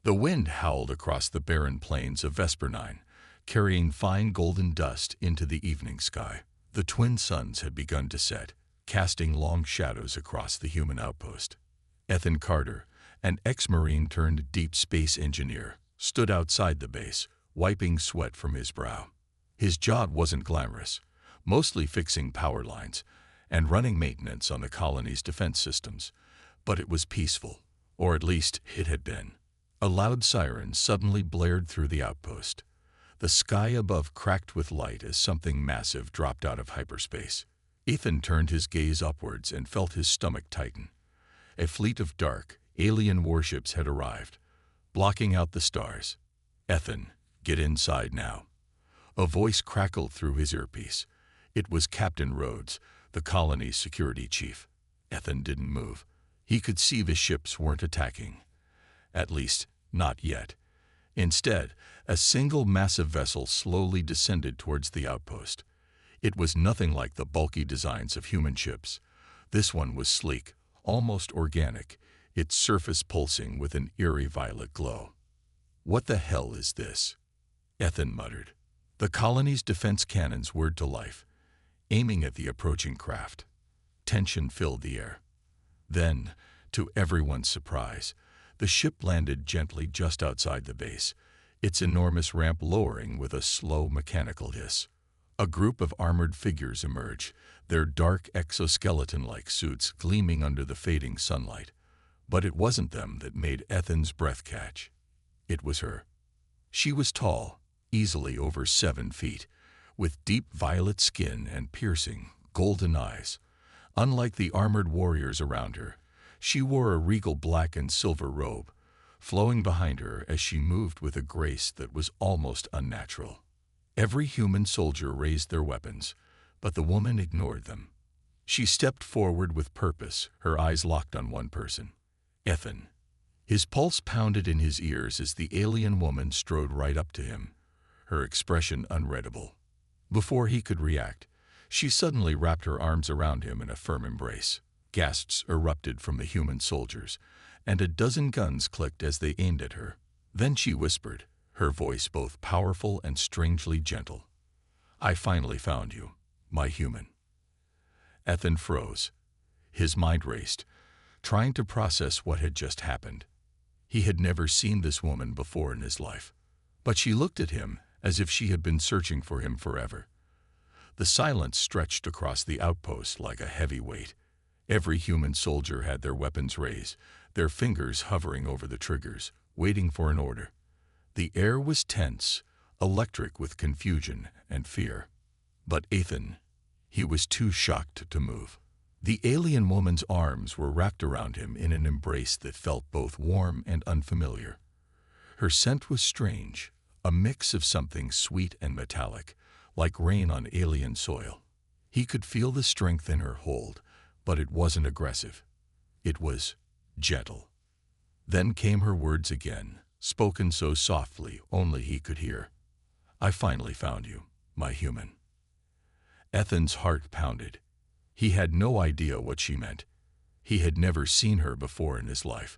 The wind howled across the barren plains of Vespernine, carrying fine golden dust into the evening sky. The twin suns had begun to set, casting long shadows across the human outpost. Ethan Carter, an ex-Marine turned deep space engineer, stood outside the base, wiping sweat from his brow. His job wasn't glamorous, mostly fixing power lines and running maintenance on the colony's defense systems, but it was peaceful, or at least it had been. A loud siren suddenly blared through the outpost. The sky above cracked with light as something massive dropped out of hyperspace. Ethan turned his gaze upwards and felt his stomach tighten. A fleet of dark, alien warships had arrived, blocking out the stars. "Ethan, get inside now." A voice crackled through his earpiece. It was Captain Rhodes, the colony's security chief. Ethan didn't move. He could see the ships weren't attacking. At least, not yet. Instead, a single massive vessel slowly descended towards the outpost. It was nothing like the bulky designs of human ships. This one was sleek, almost organic, its surface pulsing with an eerie violet glow. "What the hell is this?" Ethan muttered. The colony's defense cannons whirred to life, aiming at the approaching craft. Tension filled the air. Then, to everyone's surprise, the ship landed gently just outside the base, its enormous ramp lowering with a slow mechanical hiss. A group of armored figures emerged, their dark exoskeleton-like suits gleaming under the fading sunlight. But it wasn't them that made Ethan's breath catch. It was her. She was tall, easily over 7 feet, with deep violet skin and piercing, golden eyes. Unlike the armored warriors around her, she wore a regal black and silver robe, flowing behind her as she moved with a grace that was almost unnatural. Every human soldier raised their weapons, but the woman ignored them. She stepped forward with purpose, her eyes locked on one person. Ethan. His pulse pounded in his ears as the alien woman strode right up to him, her expression unreadable. Before he could react, she suddenly wrapped her arms around him in a firm embrace. Gasps erupted from the human soldiers, and a dozen guns clicked as they aimed at her. Then she whispered, her voice both powerful and strangely gentle. "I finally found you, my human." Ethan froze. His mind raced, trying to process what had just happened. He had never seen this woman before in his life, but she looked at him as if she had been searching for him forever. The silence stretched across the outpost like a heavy weight. Every human soldier had their weapons raised, their fingers hovering over the triggers, waiting for an order. The air was tense, electric with confusion and fear. But Ethan, he was too shocked to move. The alien woman's arms were wrapped around him in an embrace that felt both warm and unfamiliar. Her scent was strange, a mix of something sweet and metallic, like rain on alien soil. He could feel the strength in her hold, but it wasn't aggressive. It was gentle. Then came her words again, spoken so softly only he could hear. "I finally found you, my human." Ethan's heart pounded. He had no idea what she meant. He had never seen her before in his life.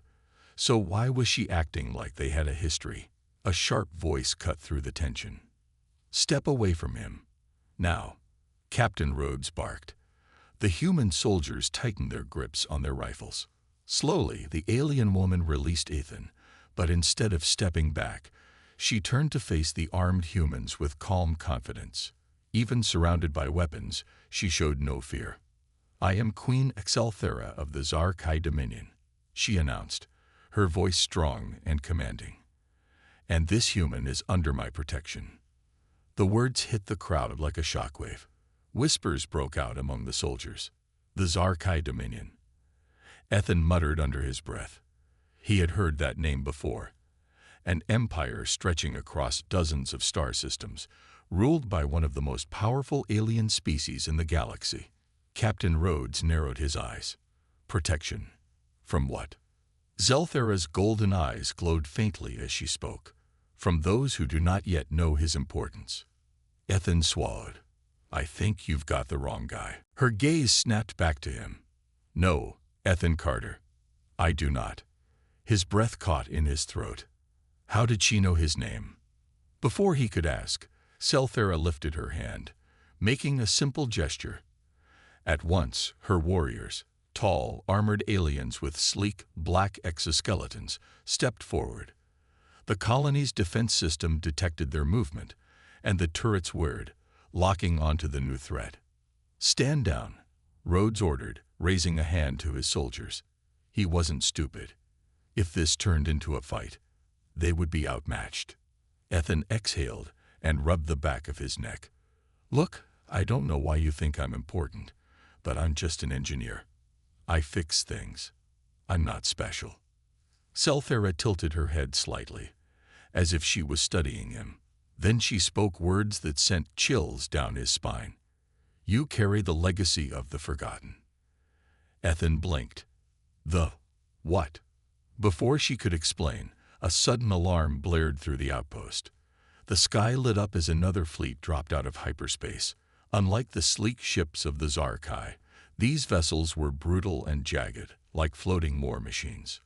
So why was she acting like they had a history? A sharp voice cut through the tension. "Step away from him. Now," Captain Rhodes barked. The human soldiers tightened their grips on their rifles. Slowly, the alien woman released Ethan, but instead of stepping back, she turned to face the armed humans with calm confidence. Even surrounded by weapons, she showed no fear. "I am Queen Exalthera of the Sci-Fi Dominion," she announced, her voice strong and commanding. "And this human is under my protection." The words hit the crowd like a shockwave. Whispers broke out among the soldiers. The Sci-Fi Dominion. Ethan muttered under his breath. He had heard that name before. An empire stretching across dozens of star systems, ruled by one of the most powerful alien species in the galaxy. Captain Rhodes narrowed his eyes. Protection. From what? Zelthera's golden eyes glowed faintly as she spoke. From those who do not yet know his importance. Ethan swallowed. "I think you've got the wrong guy." Her gaze snapped back to him. "No, Ethan Carter. I do not." His breath caught in his throat. How did she know his name? Before he could ask, Selthera lifted her hand, making a simple gesture. At once, her warriors, tall, armored aliens with sleek, black exoskeletons, stepped forward. The colony's defense system detected their movement, and the turrets whirred, locking onto the new threat. "Stand down," Rhodes ordered, raising a hand to his soldiers. He wasn't stupid. If this turned into a fight, they would be outmatched. Ethan exhaled and rubbed the back of his neck. "Look, I don't know why you think I'm important, but I'm just an engineer. I fix things. I'm not special." Selthera tilted her head slightly, as if she was studying him. Then she spoke words that sent chills down his spine. "You carry the legacy of the forgotten." Ethan blinked. "The what?" Before she could explain, a sudden alarm blared through the outpost. The sky lit up as another fleet dropped out of hyperspace. Unlike the sleek ships of the Zarkai, these vessels were brutal and jagged, like floating war machines.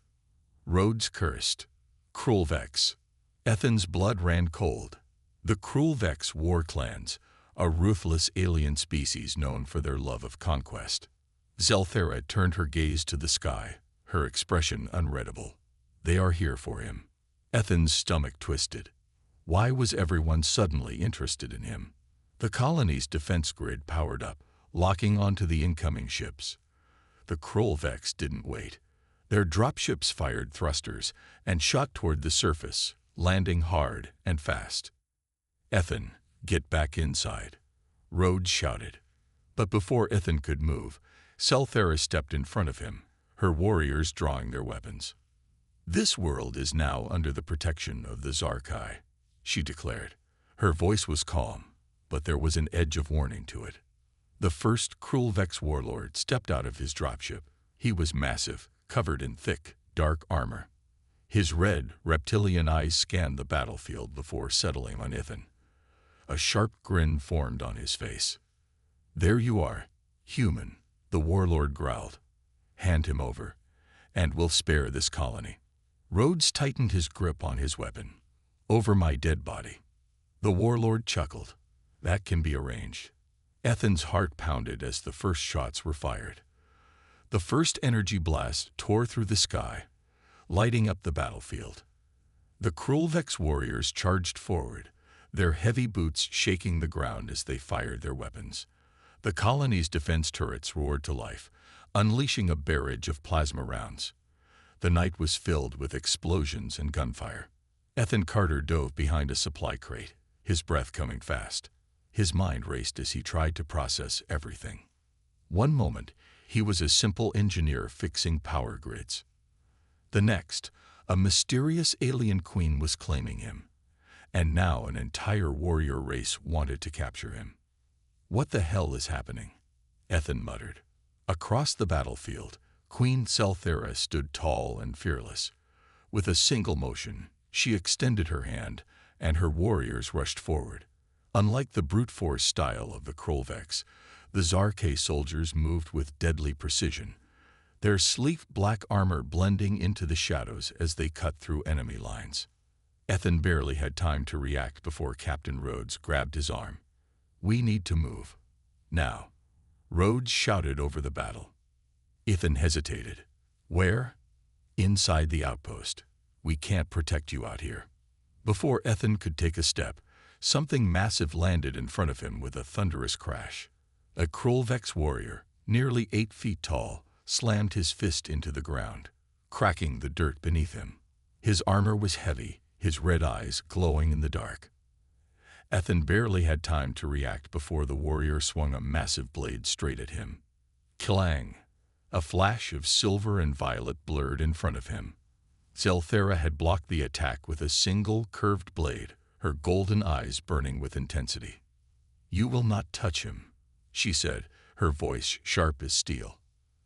Rhodes cursed. Krulvex. Ethan's blood ran cold. The Krulvex war clans, a ruthless alien species known for their love of conquest. Selthera turned her gaze to the sky, her expression unreadable. "They are here for him." Ethan's stomach twisted. Why was everyone suddenly interested in him? The colony's defense grid powered up, locking onto the incoming ships. The Krulvex didn't wait. Their dropships fired thrusters and shot toward the surface, landing hard and fast. "Ethan, get back inside," Rhodes shouted. But before Ethan could move, Selthera stepped in front of him, her warriors drawing their weapons. "This world is now under the protection of the Zarkai," she declared. Her voice was calm, but there was an edge of warning to it. The first Krulvex warlord stepped out of his dropship. He was massive, covered in thick, dark armor. His red, reptilian eyes scanned the battlefield before settling on Ethan. A sharp grin formed on his face. "There you are, human," the warlord growled. "Hand him over, and we'll spare this colony." Rhodes tightened his grip on his weapon. "Over my dead body." The warlord chuckled. "That can be arranged." Ethan's heart pounded as the first shots were fired. The first energy blast tore through the sky, lighting up the battlefield. The Krulvex warriors charged forward, their heavy boots shaking the ground as they fired their weapons. The colony's defense turrets roared to life, unleashing a barrage of plasma rounds. The night was filled with explosions and gunfire. Ethan Carter dove behind a supply crate, his breath coming fast. His mind raced as he tried to process everything. One moment, he was a simple engineer fixing power grids. The next, a mysterious alien queen was claiming him. And now an entire warrior race wanted to capture him. "What the hell is happening?" Ethan muttered. Across the battlefield, Queen Selthera stood tall and fearless. With a single motion, she extended her hand, and her warriors rushed forward. Unlike the brute force style of the Krulvex, the Zarkai soldiers moved with deadly precision, their sleek black armor blending into the shadows as they cut through enemy lines. Ethan barely had time to react before Captain Rhodes grabbed his arm. "We need to move. Now." Rhodes shouted over the battle. Ethan hesitated. "Where?" "Inside the outpost. We can't protect you out here." Before Ethan could take a step, something massive landed in front of him with a thunderous crash. A Krulvex warrior, nearly 8 feet tall, slammed his fist into the ground, cracking the dirt beneath him. His armor was heavy, his red eyes glowing in the dark. Ethan barely had time to react before the warrior swung a massive blade straight at him. Clang! A flash of silver and violet blurred in front of him. Selthera had blocked the attack with a single curved blade, her golden eyes burning with intensity. "You will not touch him," she said, her voice sharp as steel.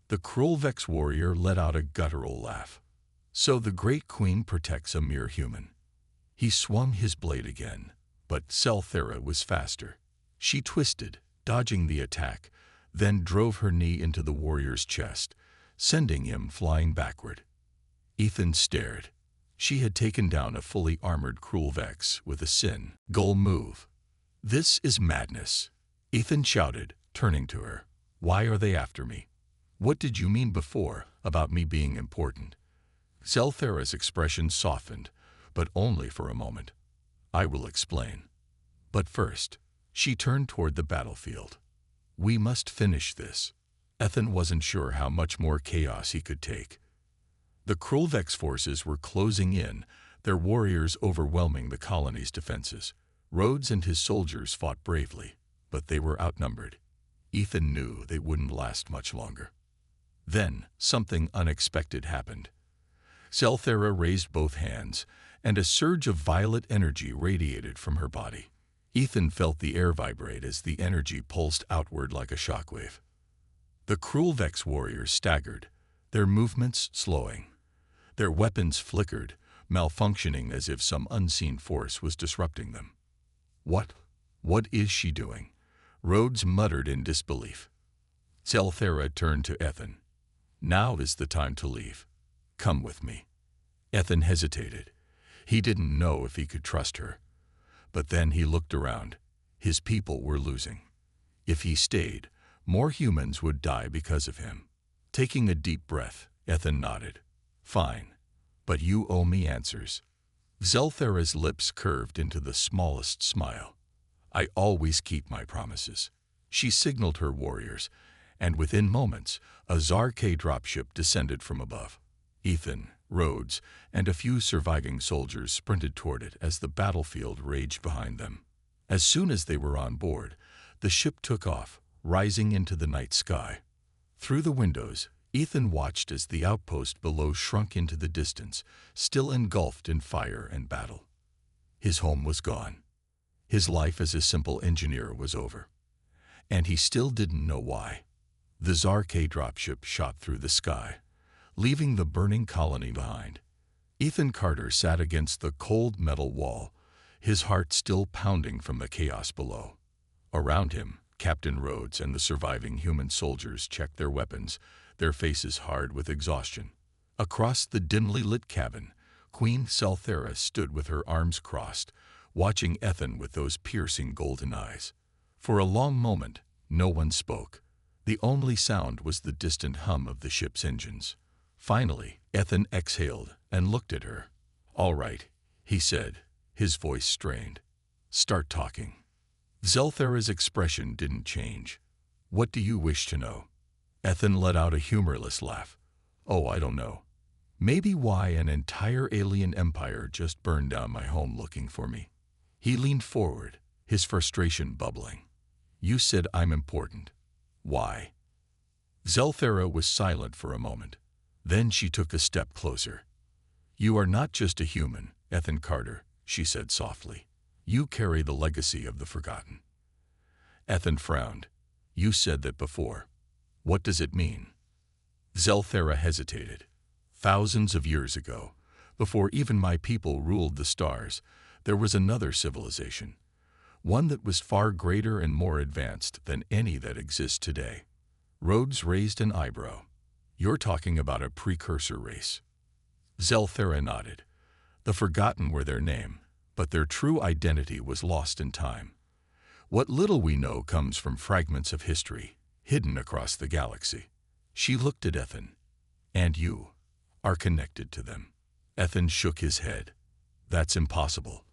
The Krulvex warrior let out a guttural laugh. "So the Great Queen protects a mere human." He swung his blade again, but Selthera was faster. She twisted, dodging the attack, then drove her knee into the warrior's chest, sending him flying backward. Ethan stared. She had taken down a fully armored Krulvex with a single move. "This is madness," Ethan shouted, turning to her. "Why are they after me? What did you mean before about me being important?" Zelthera's expression softened, but only for a moment. "I will explain. But first," she turned toward the battlefield. "We must finish this." Ethan wasn't sure how much more chaos he could take. The Krulvex forces were closing in, their warriors overwhelming the colony's defenses. Rhodes and his soldiers fought bravely, but they were outnumbered. Ethan knew they wouldn't last much longer. Then, something unexpected happened. Zelthera raised both hands, and a surge of violet energy radiated from her body. Ethan felt the air vibrate as the energy pulsed outward like a shockwave. The Krulvex warriors staggered, their movements slowing. Their weapons flickered, malfunctioning as if some unseen force was disrupting them. What is she doing?" Rhodes muttered in disbelief. Zelthera turned to Ethan. "Now is the time to leave. Come with me." Ethan hesitated. He didn't know if he could trust her. But then he looked around. His people were losing. If he stayed, more humans would die because of him. Taking a deep breath, Ethan nodded. "Fine, but you owe me answers." Zelthera's lips curved into the smallest smile. "I always keep my promises." She signaled her warriors, and within moments, a Zark dropship descended from above. Ethan, Rhodes, and a few surviving soldiers sprinted toward it as the battlefield raged behind them. As soon as they were on board, the ship took off, rising into the night sky. Through the windows, Ethan watched as the outpost below shrunk into the distance, still engulfed in fire and battle. His home was gone. His life as a simple engineer was over. And he still didn't know why. The Zark dropship shot through the sky, leaving the burning colony behind. Ethan Carter sat against the cold metal wall, his heart still pounding from the chaos below. Around him, Captain Rhodes and the surviving human soldiers checked their weapons, their faces hard with exhaustion. Across the dimly lit cabin, Queen Zelthera stood with her arms crossed, watching Ethan with those piercing golden eyes. For a long moment, no one spoke. The only sound was the distant hum of the ship's engines. Finally, Ethan exhaled and looked at her. "All right," he said, his voice strained. "Start talking." Zelthera's expression didn't change. "What do you wish to know?" Ethan let out a humorless laugh. "Oh, I don't know. Maybe why an entire alien empire just burned down my home looking for me." He leaned forward, his frustration bubbling. "You said I'm important. Why?" Zelthera was silent for a moment. Then she took a step closer. "You are not just a human, Ethan Carter," she said softly. "You carry the legacy of the forgotten." Ethan frowned. "You said that before. What does it mean?" Zelthera hesitated. "Thousands of years ago, before even my people ruled the stars, there was another civilization, one that was far greater and more advanced than any that exists today." Rhodes raised an eyebrow. "You're talking about a precursor race." Zelthera nodded. "The forgotten were their name, but their true identity was lost in time. What little we know comes from fragments of history, hidden across the galaxy." She looked at Ethan. "And you are connected to them." Ethan shook his head. "That's impossible.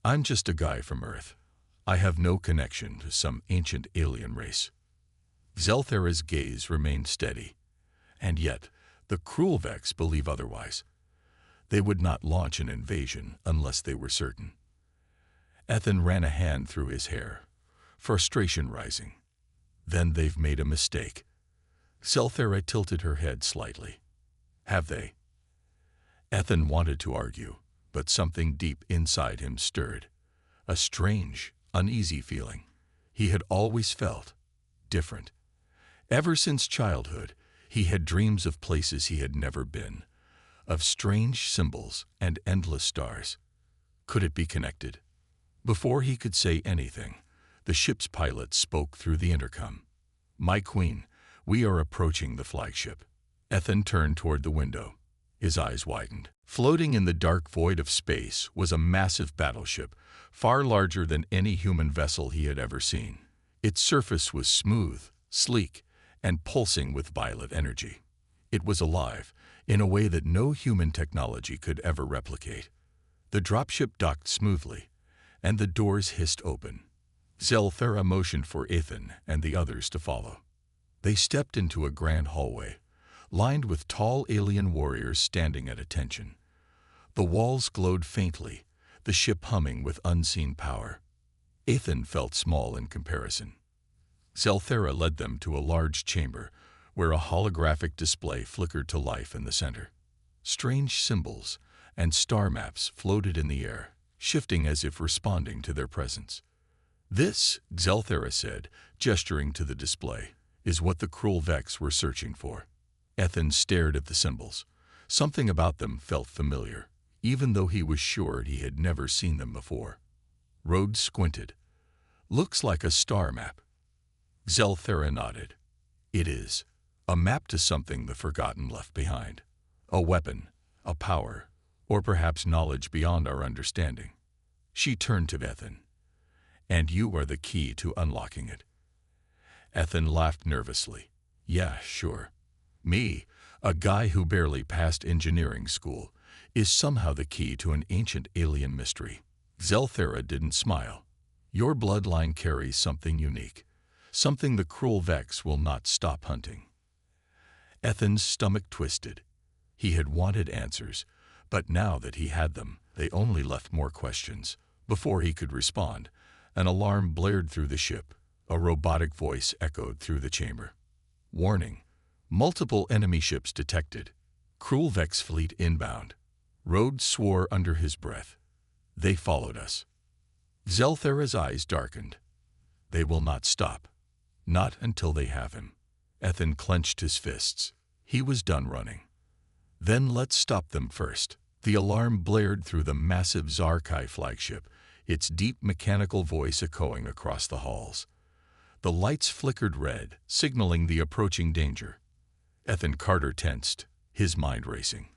I'm just a guy from Earth. I have no connection to some ancient alien race." Zelthera's gaze remained steady. "And yet, the Krulvex believe otherwise. They would not launch an invasion unless they were certain." Ethan ran a hand through his hair, frustration rising. "Then they've made a mistake." Zelthera tilted her head slightly. "Have they?" Ethan wanted to argue, but something deep inside him stirred. A strange, uneasy feeling. He had always felt different. Ever since childhood, he had dreams of places he had never been, of strange symbols and endless stars. Could it be connected? Before he could say anything, the ship's pilot spoke through the intercom. "My queen, we are approaching the flagship." Ethan turned toward the window. His eyes widened. Floating in the dark void of space was a massive battleship, far larger than any human vessel he had ever seen. Its surface was smooth, sleek, and pulsing with violet energy. It was alive, in a way that no human technology could ever replicate. The dropship docked smoothly, and the doors hissed open. Zelthera motioned for Ethan and the others to follow. They stepped into a grand hallway, lined with tall alien warriors standing at attention. The walls glowed faintly, the ship humming with unseen power. Ethan felt small in comparison. Zelthera led them to a large chamber, where a holographic display flickered to life in the center. Strange symbols and star maps floated in the air, shifting as if responding to their presence. "This," Zelthera said, gesturing to the display, "is what the cruel Vex were searching for." Ethan stared at the symbols. Something about them felt familiar, even though he was sure he had never seen them before. Rhodes squinted. "Looks like a star map." Zelthera nodded. "It is. A map to something the Forgotten left behind. A weapon, a power, or perhaps knowledge beyond our understanding." She turned to Ethan. "And you are the key to unlocking it." Ethan laughed nervously. "Yeah, sure. Me, a guy who barely passed engineering school, is somehow the key to an ancient alien mystery." Zelthera didn't smile. "Your bloodline carries something unique, something the cruel Vex will not stop hunting." Ethan's stomach twisted. He had wanted answers, but now that he had them, they only left more questions. Before he could respond, an alarm blared through the ship. A robotic voice echoed through the chamber. "Warning. Multiple enemy ships detected. Cruel Vex fleet inbound." Rhodes swore under his breath. "They followed us." Zelthera's eyes darkened. "They will not stop. Not until they have him." Ethan clenched his fists. He was done running. "Then let's stop them first." The alarm blared through the massive Sci-Fi flagship, its deep mechanical voice echoing across the halls. The lights flickered red, signaling the approaching danger. Ethan Carter tensed, his mind racing.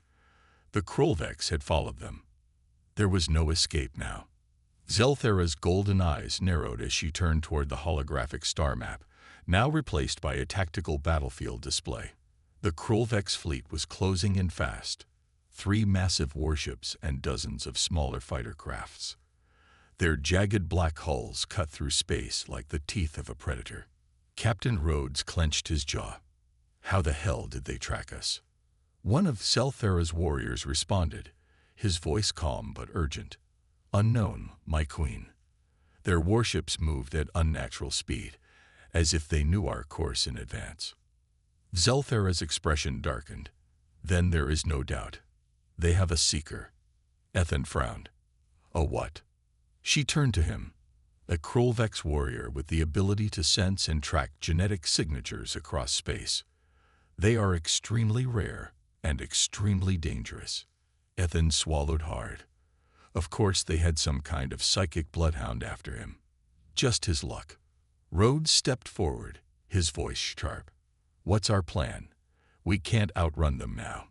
The cruel Vex had followed them. There was no escape now. Zelthera's golden eyes narrowed as she turned toward the holographic star map, now replaced by a tactical battlefield display. The cruel Vex fleet was closing in fast. 3 massive warships and dozens of smaller fighter crafts. Their jagged black hulls cut through space like the teeth of a predator. Captain Rhodes clenched his jaw. "How the hell did they track us?" One of Zelthera's warriors responded, his voice calm but urgent. "Unknown, my queen. Their warships moved at unnatural speed, as if they knew our course in advance." Zelthera's expression darkened. "Then there is no doubt. They have a seeker." Ethan frowned. "A what?" She turned to him. "A cruel Vex warrior with the ability to sense and track genetic signatures across space. They are extremely rare and extremely dangerous." Ethan swallowed hard. Of course they had some kind of psychic bloodhound after him. Just his luck. Rhodes stepped forward, his voice sharp. "What's our plan? We can't outrun them now."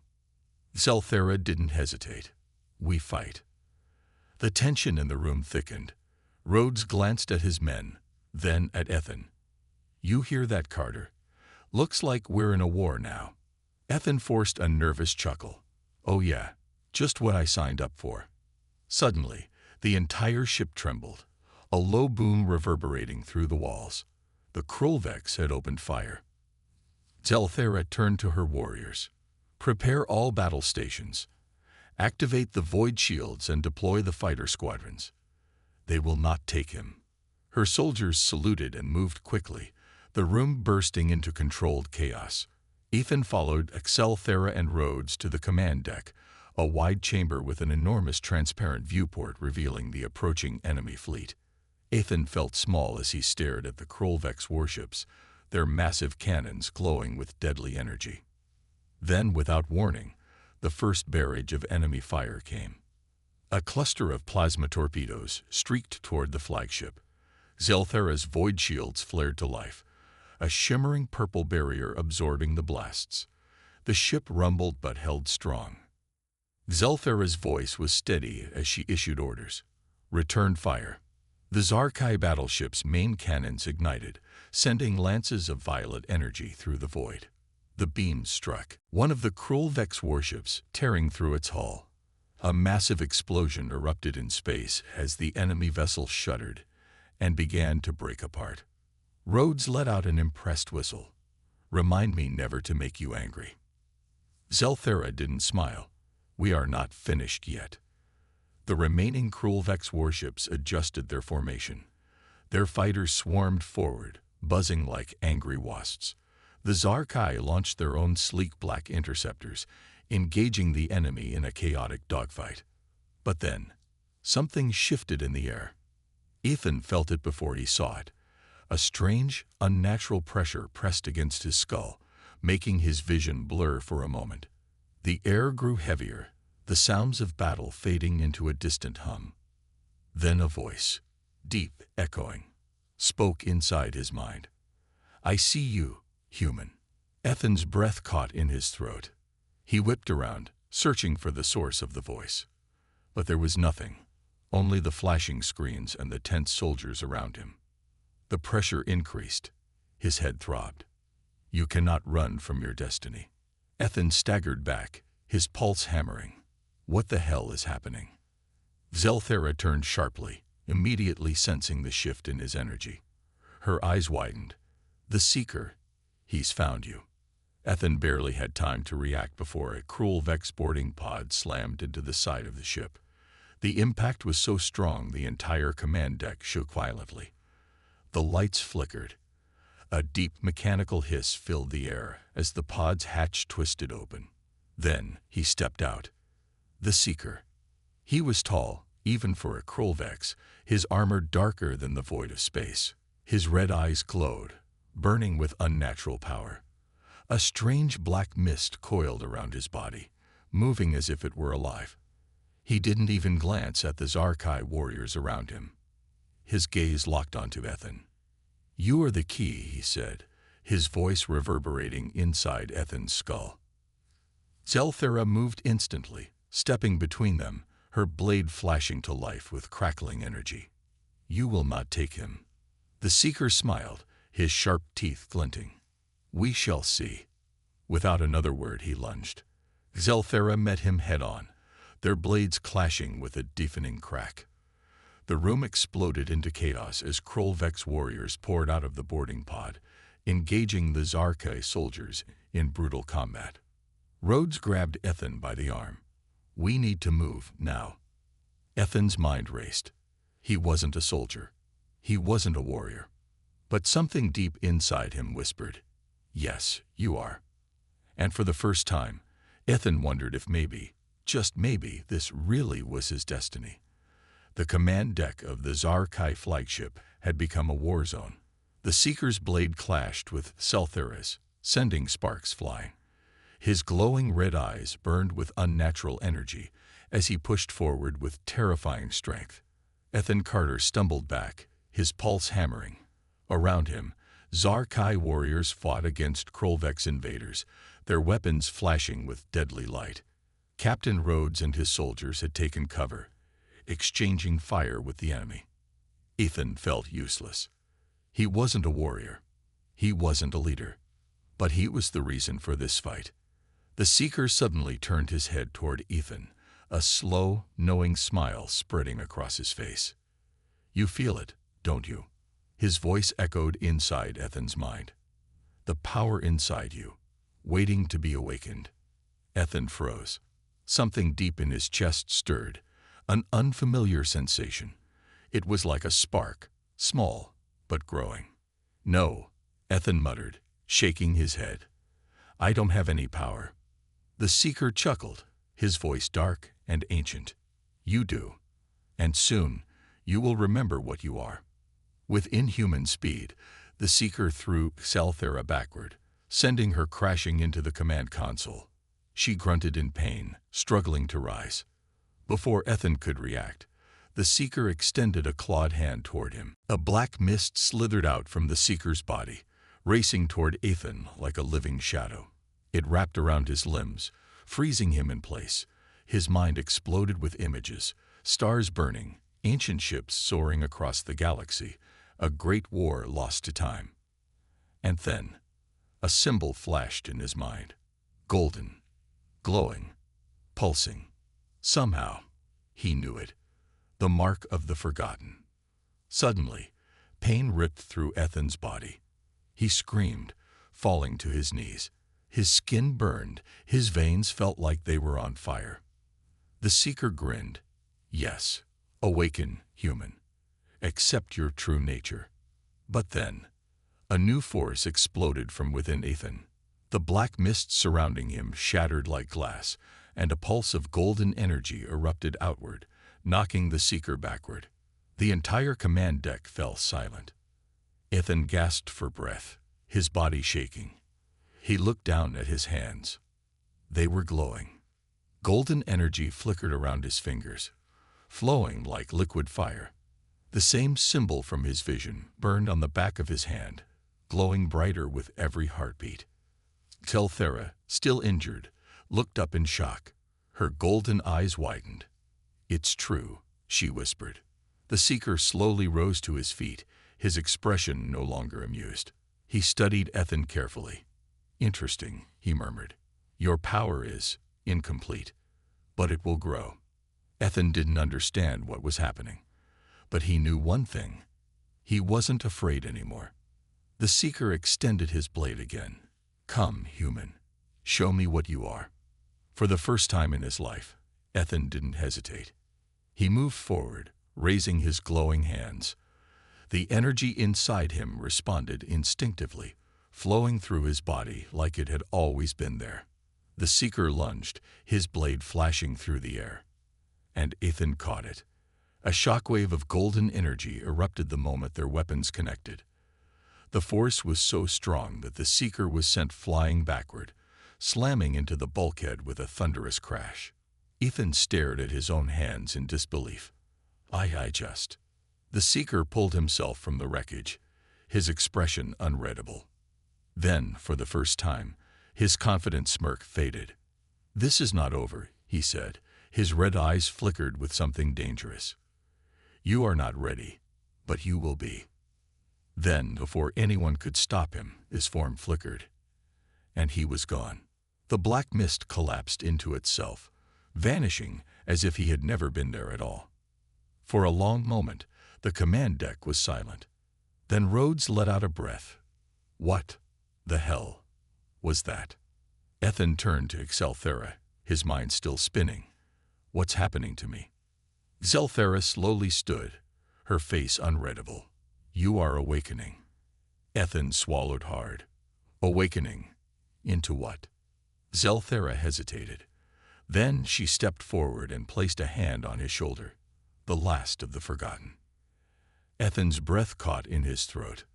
Zelthera didn't hesitate. "We fight." The tension in the room thickened. Rhodes glanced at his men, then at Ethan. "You hear that, Carter? Looks like we're in a war now." Ethan forced a nervous chuckle. "Oh yeah, just what I signed up for." Suddenly, the entire ship trembled, a low boom reverberating through the walls. The cruel Vex had opened fire. Zelthera turned to her warriors. "Prepare all battle stations. Activate the void shields and deploy the fighter squadrons. They will not take him." Her soldiers saluted and moved quickly, the room bursting into controlled chaos. Ethan followed Zelthera and Rhodes to the command deck, a wide chamber with an enormous transparent viewport revealing the approaching enemy fleet. Ethan felt small as he stared at the cruel Vex warships, their massive cannons glowing with deadly energy. Then, without warning, the first barrage of enemy fire came. A cluster of plasma torpedoes streaked toward the flagship. Zelthera's void shields flared to life, a shimmering purple barrier absorbing the blasts. The ship rumbled but held strong. Zelthera's voice was steady as she issued orders. Return fire. The Zarkai battleship's main cannons ignited, sending lances of violet energy through the void. The beams struck one of the cruel Vex warships, tearing through its hull. A massive explosion erupted in space as the enemy vessel shuddered and began to break apart. Rhodes let out an impressed whistle. Remind me never to make you angry. Zelthera didn't smile. We are not finished yet. The remaining cruel Vex warships adjusted their formation. Their fighters swarmed forward, buzzing like angry wasps. The Zarkai launched their own sleek black interceptors, engaging the enemy in a chaotic dogfight. But then, something shifted in the air. Ethan felt it before he saw it. A strange, unnatural pressure pressed against his skull, making his vision blur for a moment. The air grew heavier, the sounds of battle fading into a distant hum. Then a voice, deep, echoing, spoke inside his mind. I see you, human. Ethan's breath caught in his throat. He whipped around, searching for the source of the voice. But there was nothing, only the flashing screens and the tense soldiers around him. The pressure increased. His head throbbed. You cannot run from your destiny. Ethan staggered back, his pulse hammering. What the hell is happening? Zelthera turned sharply, immediately sensing the shift in his energy. Her eyes widened. The Seeker. He's found you. Ethan barely had time to react before a cruel Vex boarding pod slammed into the side of the ship. The impact was so strong the entire command deck shook violently. The lights flickered. A deep mechanical hiss filled the air as the pod's hatch twisted open. Then he stepped out. The Seeker. He was tall, even for a cruel Vex, his armor darker than the void of space. His red eyes glowed, burning with unnatural power. A strange black mist coiled around his body, moving as if it were alive. He didn't even glance at the Zarkai warriors around him. His gaze locked onto Ethan. You are the key, he said, his voice reverberating inside Ethan's skull. Zelthera moved instantly, stepping between them, her blade flashing to life with crackling energy. You will not take him. The Seeker smiled, his sharp teeth glinting. We shall see. Without another word, he lunged. Zelthera met him head-on, their blades clashing with a deafening crack. The room exploded into chaos as Krull Vex warriors poured out of the boarding pod, engaging the Zarkai soldiers in brutal combat. Rhodes grabbed Ethan by the arm. We need to move, now. Ethan's mind raced. He wasn't a soldier. He wasn't a warrior. But something deep inside him whispered, yes, you are. And for the first time, Ethan wondered if maybe, just maybe, this really was his destiny. The command deck of the Zarkai flagship had become a war zone. The Seeker's blade clashed with Zelthera's, sending sparks flying. His glowing red eyes burned with unnatural energy as he pushed forward with terrifying strength. Ethan Carter stumbled back, his pulse hammering. Around him, Zarkai warriors fought against Krolvex invaders, their weapons flashing with deadly light. Captain Rhodes and his soldiers had taken cover, exchanging fire with the enemy. Ethan felt useless. He wasn't a warrior. He wasn't a leader. But he was the reason for this fight. The Seeker suddenly turned his head toward Ethan, a slow, knowing smile spreading across his face. You feel it, don't you? His voice echoed inside Ethan's mind. The power inside you, waiting to be awakened. Ethan froze. Something deep in his chest stirred, an unfamiliar sensation. It was like a spark, small, but growing. No, Ethan muttered, shaking his head. I don't have any power. The Seeker chuckled, his voice dark and ancient. You do. And soon, you will remember what you are. With inhuman speed, the Seeker threw Zelthera backward, sending her crashing into the command console. She grunted in pain, struggling to rise. Before Ethan could react, the Seeker extended a clawed hand toward him. A black mist slithered out from the Seeker's body, racing toward Ethan like a living shadow. It wrapped around his limbs, freezing him in place, His mind exploded with images, stars burning, ancient ships soaring across the galaxy, a great war lost to time. And then, a symbol flashed in his mind. Golden, glowing, pulsing. Somehow, he knew it. The mark of the forgotten. Suddenly, pain ripped through Ethan's body. He screamed, falling to his knees. His skin burned, his veins felt like they were on fire. The Seeker grinned. Yes, awaken, human. Accept your true nature. But then, a new force exploded from within Ethan. The black mist surrounding him shattered like glass, and a pulse of golden energy erupted outward, knocking the Seeker backward. The entire command deck fell silent. Ethan gasped for breath, his body shaking. He looked down at his hands. They were glowing. Golden energy flickered around his fingers, flowing like liquid fire. The same symbol from his vision burned on the back of his hand, glowing brighter with every heartbeat. Zelthera, still injured, looked up in shock. Her golden eyes widened. "It's true," she whispered. The Seeker slowly rose to his feet, his expression no longer amused. He studied Ethan carefully. "Interesting," he murmured. "Your power is incomplete, but it will grow." Ethan didn't understand what was happening, but he knew one thing. He wasn't afraid anymore. The Seeker extended his blade again. "Come, human. Show me what you are." For the first time in his life, Ethan didn't hesitate. He moved forward, raising his glowing hands. The energy inside him responded instinctively, flowing through his body like it had always been there. The Seeker lunged, his blade flashing through the air. And Ethan caught it. A shockwave of golden energy erupted the moment their weapons connected. The force was so strong that the Seeker was sent flying backward, slamming into the bulkhead with a thunderous crash. Ethan stared at his own hands in disbelief. I just... The Seeker pulled himself from the wreckage, his expression unreadable. Then, for the first time, his confident smirk faded. "This is not over," he said. His red eyes flickered with something dangerous. "You are not ready, but you will be." Then, before anyone could stop him, his form flickered, and he was gone. The black mist collapsed into itself, vanishing as if he had never been there at all. For a long moment, the command deck was silent. Then Rhodes let out a breath. What the hell was that? Ethan turned to Zelthera, his mind still spinning. "What's happening to me?" Zelthera slowly stood, her face unreadable. "You are awakening." Ethan swallowed hard. "Awakening? Into what?" Zelthera hesitated. Then she stepped forward and placed a hand on his shoulder. "The last of the forgotten." Ethan's breath caught in his throat.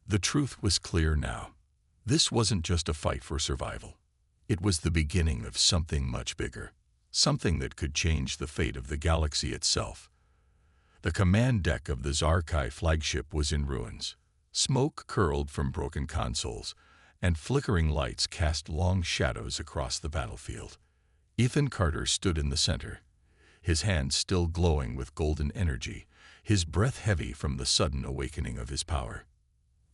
The truth was clear now. This wasn't just a fight for survival. It was the beginning of something much bigger, something that could change the fate of the galaxy itself. The command deck of the Sci-Fi flagship was in ruins. Smoke curled from broken consoles, and flickering lights cast long shadows across the battlefield. Ethan Carter stood in the center, his hands still glowing with golden energy, his breath heavy from the sudden awakening of his power.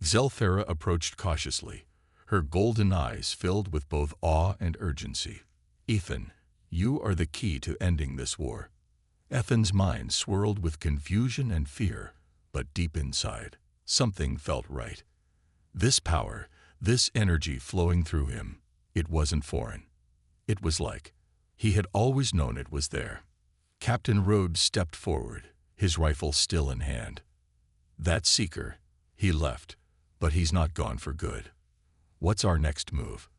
Zelthera approached cautiously, her golden eyes filled with both awe and urgency. "Ethan, you are the key to ending this war." Ethan's mind swirled with confusion and fear, but deep inside, something felt right. This power, this energy flowing through him, it wasn't foreign. It was like he had always known it was there. Captain Rhodes stepped forward, his rifle still in hand. "That Seeker, he left, but he's not gone for good. What's our next move?"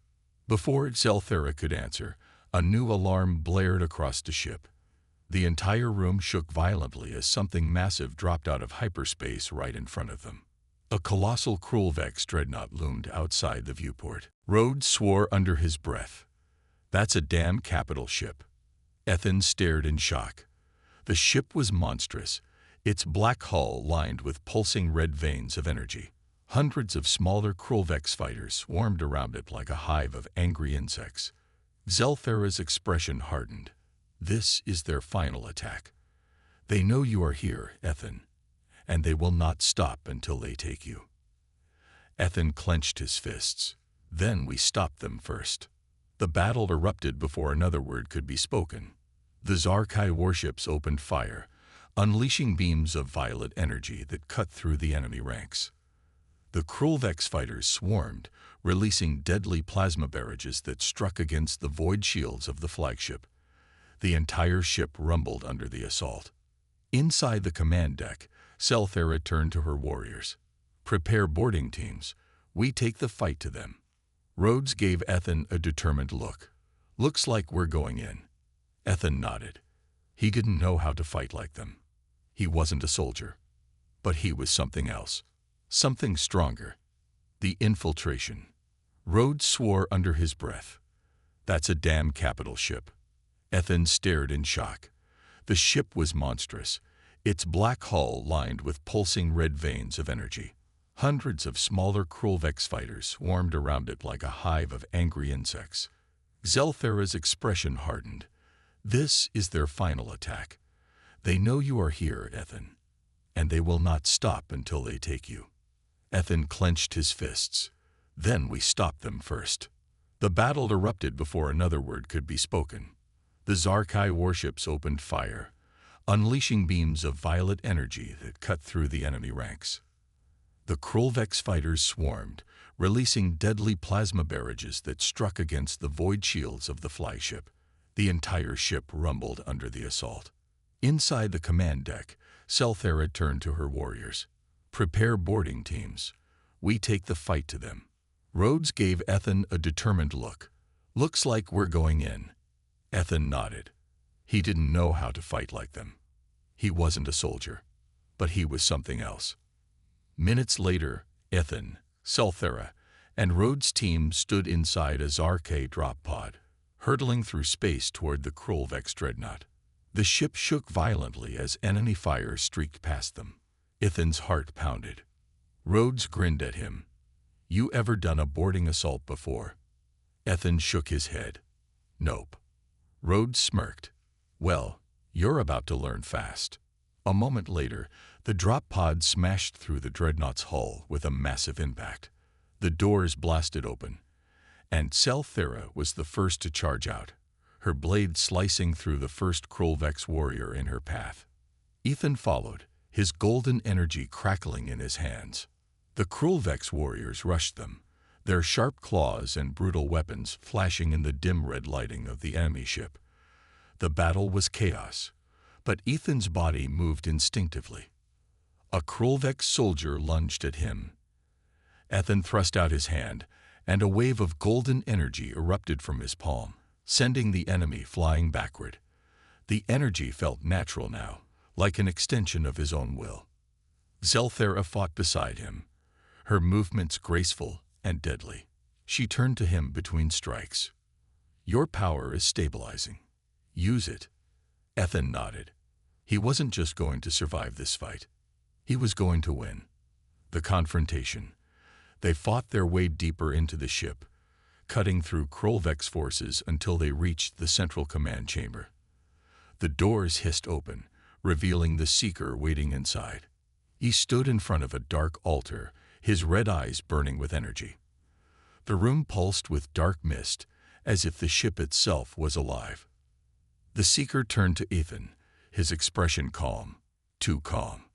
Before Zelthera could answer, a new alarm blared across the ship. The entire room shook violently as something massive dropped out of hyperspace right in front of them. A colossal Krulvex dreadnought loomed outside the viewport. Rhodes swore under his breath. "That's a damn capital ship." Ethan stared in shock. The ship was monstrous, its black hull lined with pulsing red veins of energy. Hundreds of smaller Krulvex fighters swarmed around it like a hive of angry insects. Zelthera's expression hardened. This is their final attack. They know you are here, Ethan, and they will not stop until they take you. Ethan clenched his fists. Then we stopped them first. The battle erupted before another word could be spoken. The Sci-Fi warships opened fire, unleashing beams of violet energy that cut through the enemy ranks. The Krulvex fighters swarmed, releasing deadly plasma barrages that struck against the void shields of the flagship. The entire ship rumbled under the assault. Inside the command deck, Selthera turned to her warriors. "Prepare boarding teams. We take the fight to them." Rhodes gave Ethan a determined look. "Looks like we're going in." Ethan nodded. He didn't know how to fight like them. He wasn't a soldier. But he was something else. Something stronger. The infiltration. Rhodes swore under his breath. "That's a damn capital ship." Ethan stared in shock. The ship was monstrous, its black hull lined with pulsing red veins of energy. Hundreds of smaller Krulvex fighters swarmed around it like a hive of angry insects. Zelthera's expression hardened. "This is their final attack. They know you are here, Ethan, and they will not stop until they take you." Ethan clenched his fists. Then we stopped them first. The battle erupted before another word could be spoken. The Sci-Fi warships opened fire, unleashing beams of violet energy that cut through the enemy ranks. The Krulvex fighters swarmed, releasing deadly plasma barrages that struck against the void shields of the flagship. The entire ship rumbled under the assault. Inside the command deck, Selthera turned to her warriors. "Prepare boarding teams. We take the fight to them." Rhodes gave Ethan a determined look. "Looks like we're going in." Ethan nodded. He didn't know how to fight like them. He wasn't a soldier, but he was something else. Minutes later, Ethan, Selthera, and Rhodes' team stood inside a Sci-Fi drop pod, hurtling through space toward the Krulvex dreadnought. The ship shook violently as enemy fire streaked past them. Ethan's heart pounded. Rhodes grinned at him. "You ever done a boarding assault before?" Ethan shook his head. "Nope." Rhodes smirked. "Well, you're about to learn fast." A moment later, the drop pod smashed through the dreadnought's hull with a massive impact. The doors blasted open, and Selthera was the first to charge out, her blade slicing through the first Krulvex warrior in her path. Ethan followed, his golden energy crackling in his hands. The Krulvex warriors rushed them, their sharp claws and brutal weapons flashing in the dim red lighting of the enemy ship. The battle was chaos, but Ethan's body moved instinctively. A Krulvex soldier lunged at him. Ethan thrust out his hand, and a wave of golden energy erupted from his palm, sending the enemy flying backward. The energy felt natural now, like an extension of his own will. Zelthera fought beside him, her movements graceful and deadly. She turned to him between strikes. "Your power is stabilizing. Use it." Ethan nodded. He wasn't just going to survive this fight. He was going to win. The confrontation. They fought their way deeper into the ship, cutting through Krulvex forces until they reached the central command chamber. The doors hissed open, revealing the Seeker waiting inside. He stood in front of a dark altar, his red eyes burning with energy. The room pulsed with dark mist, as if the ship itself was alive. The Seeker turned to Ethan, his expression calm, too calm.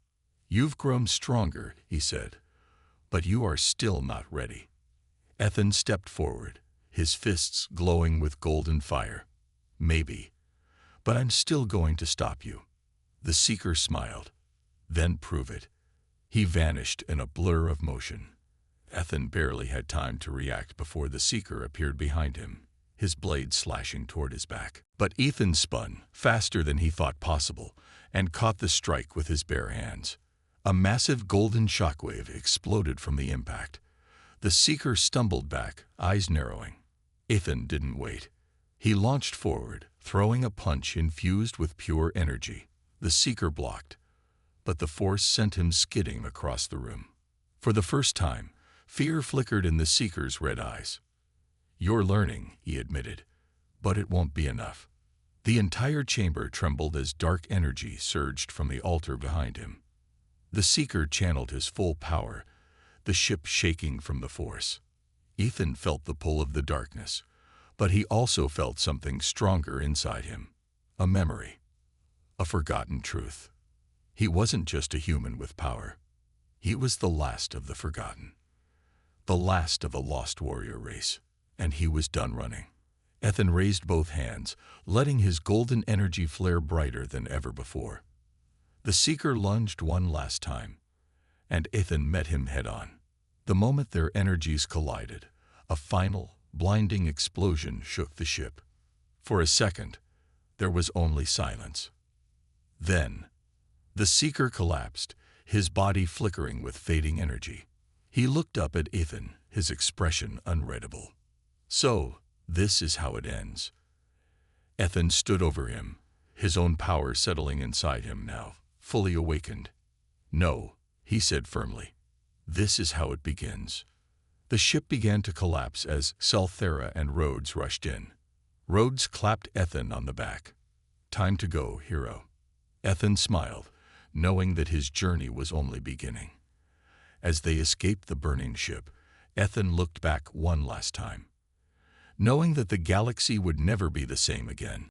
"You've grown stronger," he said, "but you are still not ready." Ethan stepped forward, his fists glowing with golden fire. "Maybe, but I'm still going to stop you." The Seeker smiled. "Then prove it." He vanished in a blur of motion. Ethan barely had time to react before the Seeker appeared behind him, his blade slashing toward his back. But Ethan spun, faster than he thought possible, and caught the strike with his bare hands. A massive golden shockwave exploded from the impact. The Seeker stumbled back, eyes narrowing. Ethan didn't wait. He launched forward, throwing a punch infused with pure energy. The Seeker blocked, but the force sent him skidding across the room. For the first time, fear flickered in the Seeker's red eyes. "You're learning," he admitted, "but it won't be enough." The entire chamber trembled as dark energy surged from the altar behind him. The Seeker channeled his full power, the ship shaking from the force. Ethan felt the pull of the darkness, but he also felt something stronger inside him. A memory. A forgotten truth. He wasn't just a human with power. He was the last of the forgotten. The last of a lost warrior race. And he was done running. Ethan raised both hands, letting his golden energy flare brighter than ever before. The Seeker lunged one last time, and Ethan met him head-on. The moment their energies collided, a final, blinding explosion shook the ship. For a second, there was only silence. Then, the Seeker collapsed, his body flickering with fading energy. He looked up at Ethan, his expression unreadable. So, this is how it ends. Ethan stood over him, his own power settling inside him now, fully awakened. No, he said firmly. This is how it begins. The ship began to collapse as Salthera and Rhodes rushed in. Rhodes clapped Ethan on the back. Time to go, hero. Ethan smiled, knowing that his journey was only beginning. As they escaped the burning ship, Ethan looked back one last time, knowing that the galaxy would never be the same again.